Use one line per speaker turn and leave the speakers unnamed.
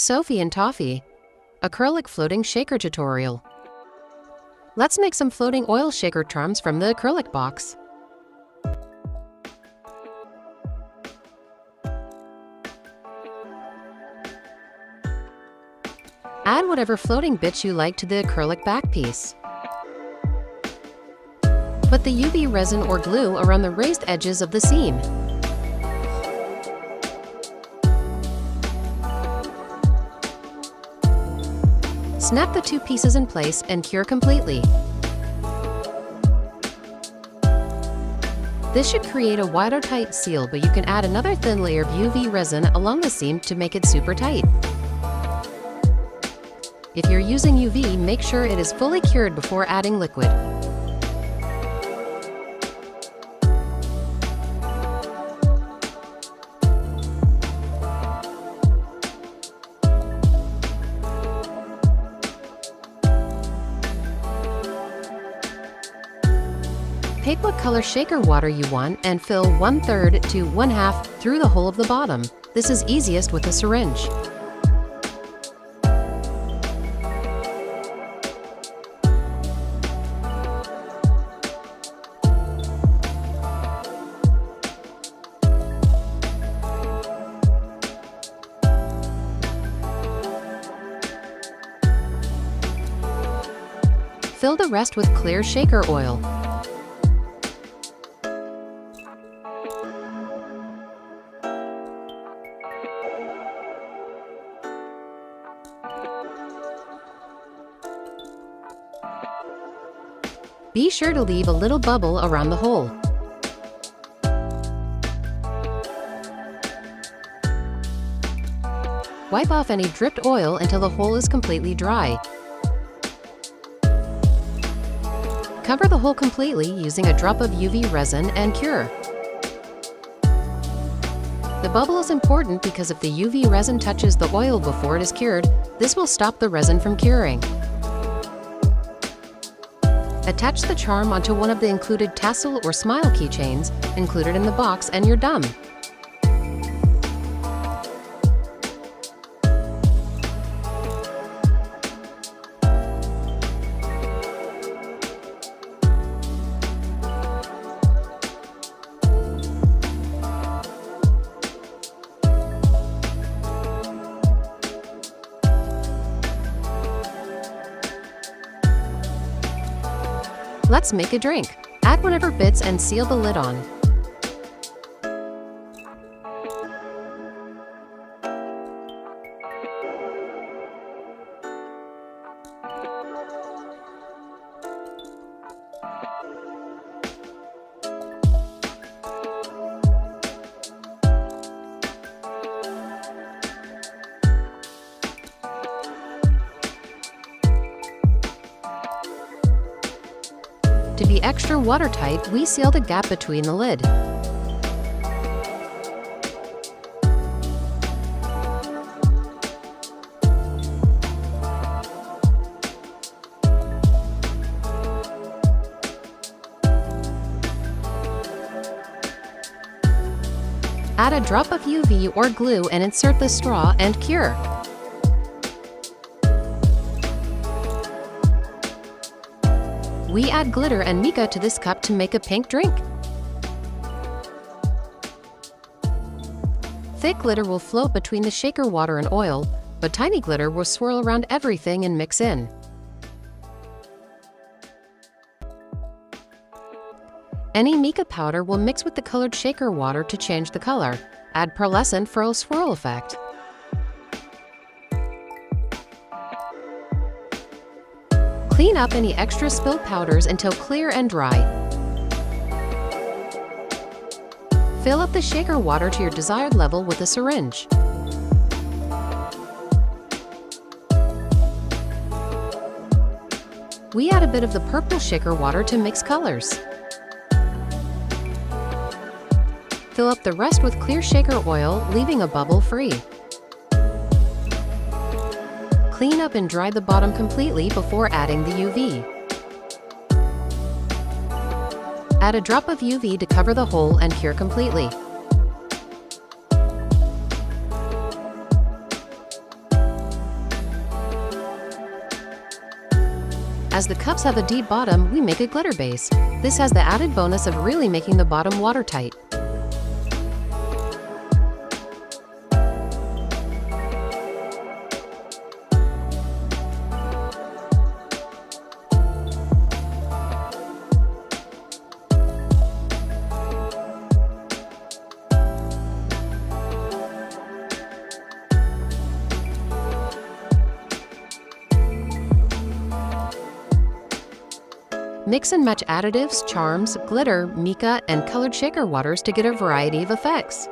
Sophie and Toffee, Acrylic Floating Shaker Tutorial. Let's make some floating oil shaker charms from the acrylic box. Add whatever floating bits you like to the acrylic back piece. Put the UV resin or glue around the raised edges of the seam. Snap the two pieces in place and cure completely. This should create a watertight seal, but you can add another thin layer of UV resin along the seam to make it super tight. If you're using UV, make sure it is fully cured before adding liquid. Pick what color shaker water you want and fill 1/3 to 1/2 through the hole of the bottom. This is easiest with a syringe. Fill the rest with clear shaker oil. Be sure to leave a little bubble around the hole. Wipe off any dripped oil until the hole is completely dry. Cover the hole completely using a drop of UV resin and cure. The bubble is important because if the UV resin touches the oil before it is cured, this will stop the resin from curing. Attach the charm onto one of the included tassel or smile keychains included in the box and you're done. Let's make a drink. Add whatever bits and seal the lid on. To be extra watertight, we seal the gap between the lid. Add a drop of UV or glue and insert the straw and cure. We add glitter and mica to this cup to make a pink drink. Thick glitter will float between the shaker water and oil, but tiny glitter will swirl around everything and mix in. Any mica powder will mix with the colored shaker water to change the color. Add pearlescent for a swirl effect. Clean up any extra spilled powders until clear and dry. Fill up the shaker water to your desired level with a syringe. We add a bit of the purple shaker water to mix colors. Fill up the rest with clear shaker oil, leaving a bubble free. Clean up and dry the bottom completely before adding the UV. Add a drop of UV to cover the hole and cure completely. As the cups have a deep bottom, we make a glitter base. This has the added bonus of really making the bottom watertight. Mix and match additives, charms, glitter, mica, and colored shaker waters to get a variety of effects.